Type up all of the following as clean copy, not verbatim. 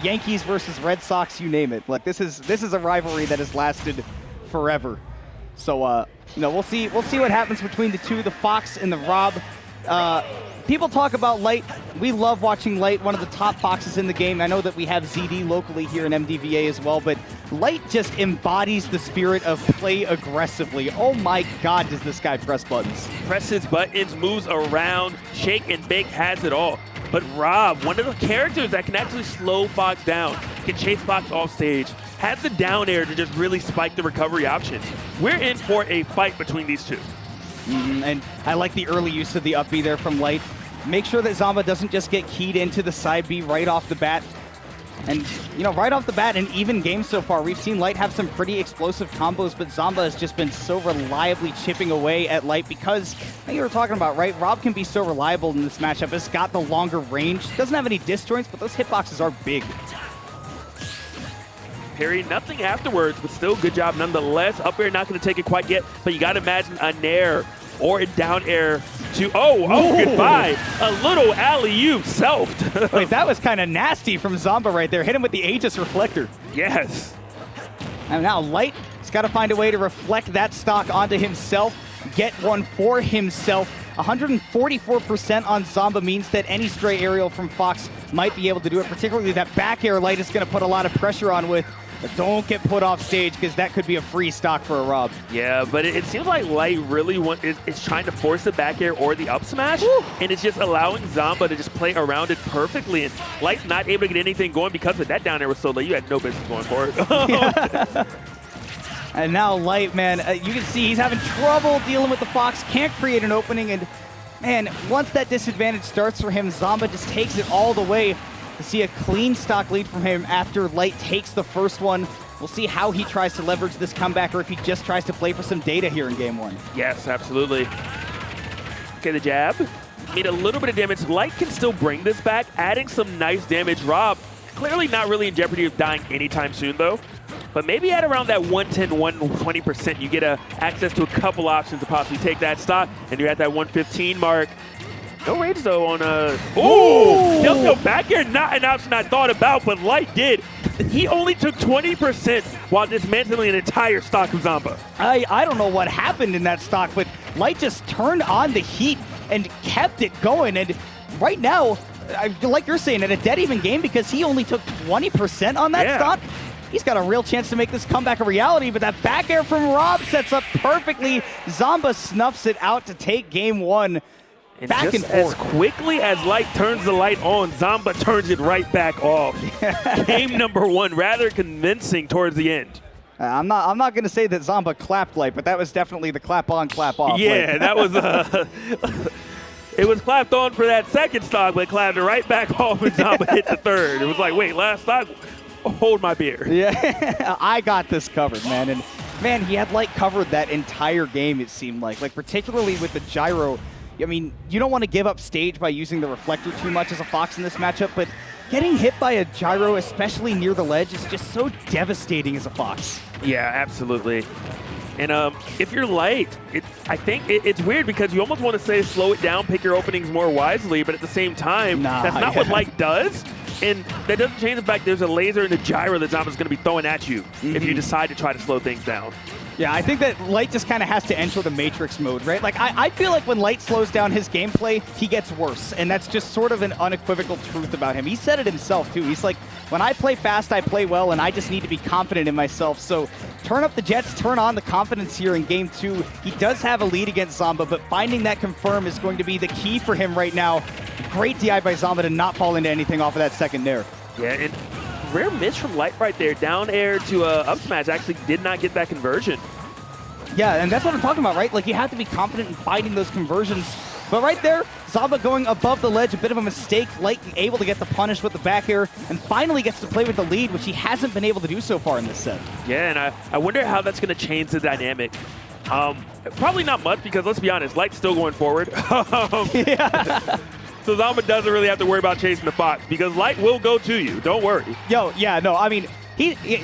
Yankees versus Red Sox, you name it. Like this is a rivalry that has lasted forever. So you know, we'll see what happens between the two, the Fox and the Rob. People talk about Light. We love watching Light, one of the top Foxes in the game. I know that we have ZD locally here in MDVA as well, but Light just embodies the spirit of play aggressively. Oh my God, does this guy press buttons. Presses buttons, moves around, shake and bake, has it all. But Rob, one of the characters that can actually slow Fox down, can chase Fox off stage, has the down air to just really spike the recovery options. We're in for a fight between these two. And I like the early use of the up B there from Light. Make sure that Zomba doesn't just get keyed into the side B right off the bat. And, you know, right off the bat, in even games so far, we've seen Light have some pretty explosive combos, but Zomba has just been so reliably chipping away at Light because, like you were talking about, right? Rob can be so reliable in this matchup. It's got the longer range. Doesn't have any disjoints, but those hitboxes are big. Parry, nothing afterwards, but still good job nonetheless. Up air not going to take it quite yet, but you got to imagine a nair or a down air to, goodbye. A little alley-oop selfed. Wait, that was kind of nasty from Zomba right there. Hit him with the Aegis Reflector. Yes. And now Light has got to find a way to reflect that stock onto himself, get one for himself. 144% on Zomba means that any stray aerial from Fox might be able to do it, particularly that back air Light is going to put a lot of pressure on with. But don't get put off stage because that could be a free stock for a Rob. Yeah, but it seems like Light really is trying to force the back air or the up smash, and it's just allowing Zomba to just play around it perfectly. And Light's not able to get anything going because of that down air was so late. You had no business going for it. And now Light, man, you can see he's having trouble dealing with the Fox, can't create an opening, and man, once that disadvantage starts for him, Zomba just takes it all the way. To see a clean stock lead from him after Light takes the first one. We'll see how he tries to leverage this comeback or if he just tries to play for some data here in game one. Yes, absolutely. Okay, the jab. Made a little bit of damage. Light can still bring this back, adding some nice damage. Rob, clearly not really in jeopardy of dying anytime soon, though. But maybe at around that 110, 120%, you get access to a couple options to possibly take that stock, and you're at that 115 mark. No rage though on no back air, not an option I thought about, but Light did. He only took 20% while dismantling an entire stock of Zomba. I don't know what happened in that stock, but Light just turned on the heat and kept it going. And right now, like you're saying, in a dead even game, because he only took 20% on that stock, he's got a real chance to make this comeback a reality, but that back air from Rob sets up perfectly. Zomba snuffs it out to take game one. And back just and forth. As quickly as Light turns the light on, Zomba turns it right back off. Game number one, rather convincing towards the end. I'm not going to say that Zomba clapped Light, but that was definitely the clap on, clap off. Yeah, that was it was clapped on for that second stock, but clapped it right back off when Zomba hit the third. It was like, wait, last stock, hold my beer. Yeah, I got this covered, man. And man, he had Light covered that entire game, it seemed like particularly with the gyro. I mean, you don't want to give up stage by using the reflector too much as a Fox in this matchup, but getting hit by a gyro, especially near the ledge, is just so devastating as a Fox. Yeah, absolutely. And if you're Light, I think it's weird because you almost want to say slow it down, pick your openings more wisely, but at the same time, that's not what Light does. And that doesn't change the fact there's a laser and a gyro that Zomba's going to be throwing at you if you decide to try to slow things down. Yeah, I think that Light just kind of has to enter the Matrix mode, right? Like, I feel like when Light slows down his gameplay, he gets worse, and that's just sort of an unequivocal truth about him. He said it himself, too. He's like, when I play fast, I play well, and I just need to be confident in myself. So turn up the jets, turn on the confidence here in game two. He does have a lead against Zomba, but finding that confirm is going to be the key for him right now. Great DI by Zomba to not fall into anything off of that second nair. Yeah, and rare miss from Light right there. Down air to up smash actually did not get that conversion. Yeah, and that's what I'm talking about, right? Like, you have to be confident in finding those conversions. But right there, Zomba going above the ledge, a bit of a mistake. Light able to get the punish with the back air, and finally gets to play with the lead, which he hasn't been able to do so far in this set. Yeah, and I wonder how that's going to change the dynamic. Probably not much, because let's be honest, Light's still going forward. So Zomba doesn't really have to worry about chasing the Fox, because Light will go to you. Don't worry. Yo, yeah, no, I mean,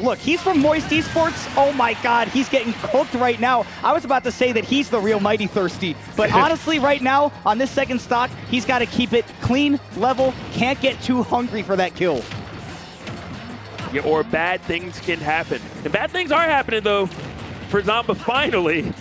look, he's from Moist Esports. Oh my God, he's getting cooked right now. I was about to say that he's the real Mighty Thirsty, but honestly, right now, on this second stock, he's got to keep it clean, level, can't get too hungry for that kill. Yeah, or bad things can happen. And bad things are happening, though, for Zomba finally.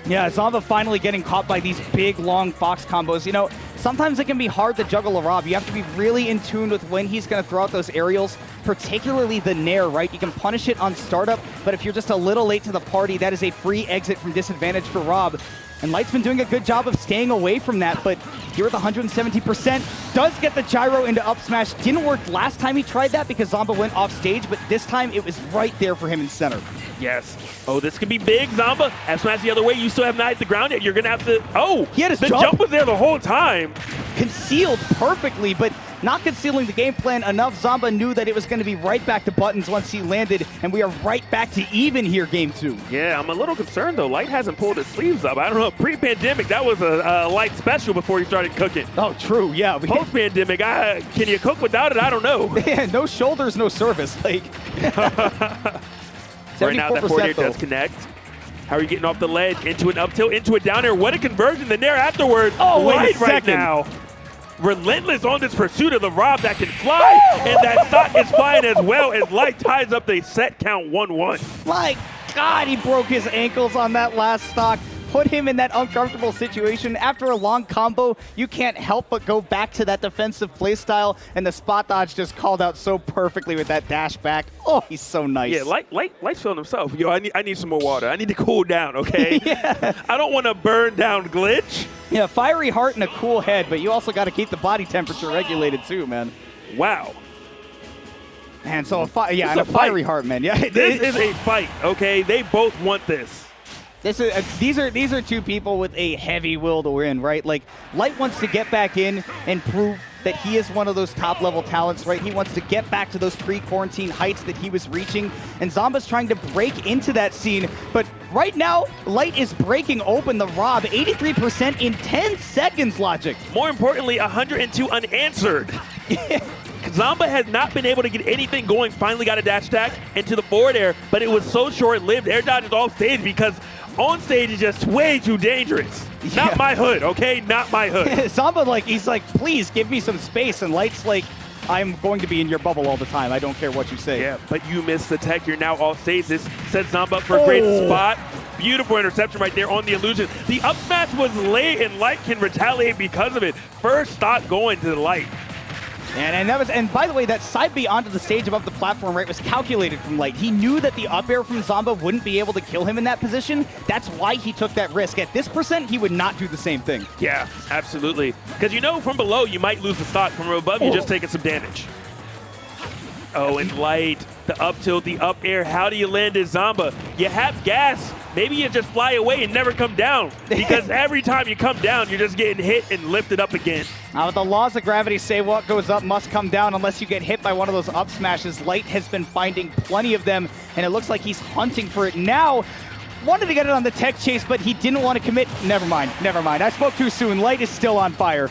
Yeah, Zomba finally getting caught by these big, long Fox combos. You know, sometimes it can be hard to juggle a Rob. You have to be really in tune with when he's going to throw out those aerials, particularly the Nair, right? You can punish it on startup, but if you're just a little late to the party, that is a free exit from disadvantage for Rob. And Light's been doing a good job of staying away from that, but here with 170%, does get the gyro into up smash. Didn't work last time he tried that because Zomba went off stage, but this time it was right there for him in center. Yes. Oh, this could be big, Zomba. F smash the other way. You still have not hit the ground yet. You're going to have to... Oh, he had his jump was there the whole time. Concealed perfectly, but not concealing the game plan enough. Zomba knew that it was going to be right back to buttons once he landed, and we are right back to even here, game 2. Yeah, I'm a little concerned, though. Light hasn't pulled his sleeves up. I don't know. Pre-pandemic, that was a Light special before he started cooking. Oh, true, yeah. Post-pandemic, can you cook without it? I don't know. Yeah, no shoulders, no service. Like, right now, that forward air does connect. How are you getting off the ledge? Into an up tilt, into a down air. What a conversion. The Nair afterwards. Oh, wait a second. Right now. Relentless on this pursuit of the Rob that can fly, and that stock is flying as well as Light ties up the set count 1-1. My God, he broke his ankles on that last stock. Put him in that uncomfortable situation. After a long combo, you can't help but go back to that defensive playstyle, and the spot dodge just called out so perfectly with that dash back. Oh, he's so nice. Yeah, Light's feeling himself. Yo, I need some more water. I need to cool down, okay? Yeah. I don't want to burn down Glitch. Yeah, fiery heart and a cool head, but you also got to keep the body temperature regulated too, man. Wow. And so, a fiery heart, man. Yeah, this is a fight, okay? They both want this. These are two people with a heavy will to win, right? Like, Light wants to get back in and prove that he is one of those top-level talents, right? He wants to get back to those pre-quarantine heights that he was reaching, and Zomba's trying to break into that scene. But right now, Light is breaking open the Rob. 83% in 10 seconds, Logic. More importantly, 102 unanswered. Zomba has not been able to get anything going. Finally got a dash attack into the forward air, but it was so short-lived. Air dodge is off stage because on stage is just way too dangerous. Yeah. Not my hood, okay? Not my hood. Zomba, he's like, please give me some space. And Light's like, I'm going to be in your bubble all the time. I don't care what you say. Yeah, but you missed the tech. You're now off stage. This sets Zomba up for a great spot. Beautiful interception right there on the illusion. The up smash was late, and Light can retaliate because of it. First stop going to the Light. And by the way, that side B onto the stage above the platform, right, was calculated from Light. He knew that the up air from Zomba wouldn't be able to kill him in that position. That's why he took that risk. At this percent, he would not do the same thing. Yeah, absolutely. Because you know from below, you might lose the stock. From above, you're just taking some damage. Oh, and Light, the up tilt, the up air. How do you land it, Zomba? You have gas. Maybe you just fly away and never come down. Because every time you come down, you're just getting hit and lifted up again. Now, the laws of gravity say what goes up must come down unless you get hit by one of those up smashes. Light has been finding plenty of them, and it looks like he's hunting for it now. Wanted to get it on the tech chase, but he didn't want to commit. Never mind. I spoke too soon. Light is still on fire.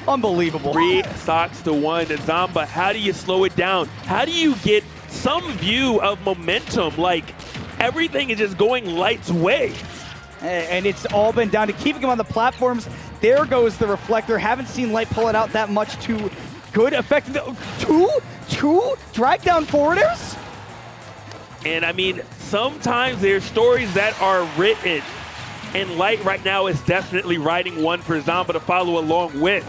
Unbelievable. 3 stocks to 1. And Zomba, how do you slow it down? How do you get some view of momentum? Like, everything is just going Light's way. And it's all been down to keeping him on the platforms. There goes the reflector. Haven't seen Light pull it out that much to good effect. Two drag down forwarders? And I mean, sometimes there's stories that are written. And Light right now is definitely writing one for Zomba to follow along with.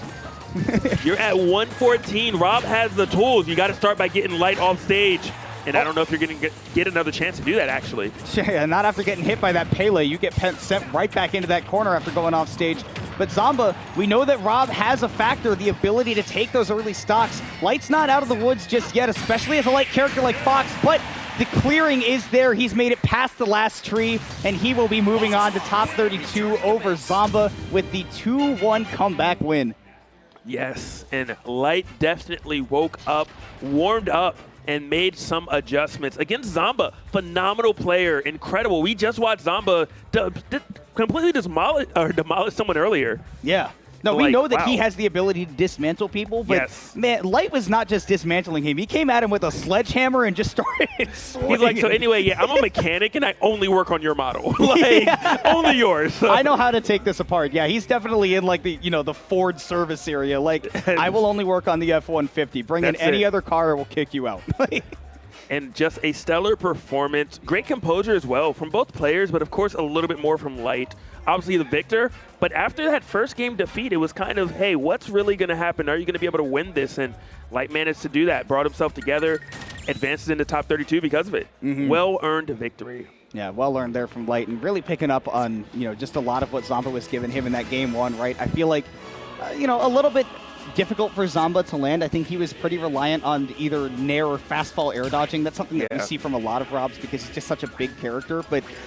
You're at 114. Rob has the tools. You got to start by getting Light off stage. And I don't know if you're going to get another chance to do that, actually. Yeah, not after getting hit by that Pele. You get sent right back into that corner after going off stage. But Zomba, we know that Rob has a factor, the ability to take those early stocks. Light's not out of the woods just yet, especially as a Light character like Fox, but the clearing is there. He's made it past the last tree, and he will be moving on to top 32 over Zomba with the 2-1 comeback win. Yes, and Light definitely woke up, warmed up, and made some adjustments. Against Zomba, phenomenal player, incredible. We just watched Zomba completely demolish someone earlier. Yeah. No, we Like, know that wow. he has the ability to dismantle people, but Yes. man, Light was not just dismantling him. He came at him with a sledgehammer and just started swinging. He's like, so anyway, yeah, I'm a mechanic and I only work on your model. Like, only yours. I know how to take this apart. Yeah, he's definitely in like the, the Ford service area. Like, I will only work on the F-150. Bring in That's any it. other car, we'll kick you out. And just a stellar performance. Great composure as well from both players, but of course a little bit more from Light. Obviously the victor, but after that first game defeat, it was kind of, hey, what's really going to happen? Are you going to be able to win this? And Light managed to do that, brought himself together, advances into top 32 because of it. Well-earned victory. Yeah, well learned there from Light, and really picking up on, just a lot of what Zomba was giving him in that game one, right? I feel like, a little bit difficult for Zomba to land. I think he was pretty reliant on either nair or fast fall air dodging. That's something that we see from a lot of Robs because he's just such a big character. But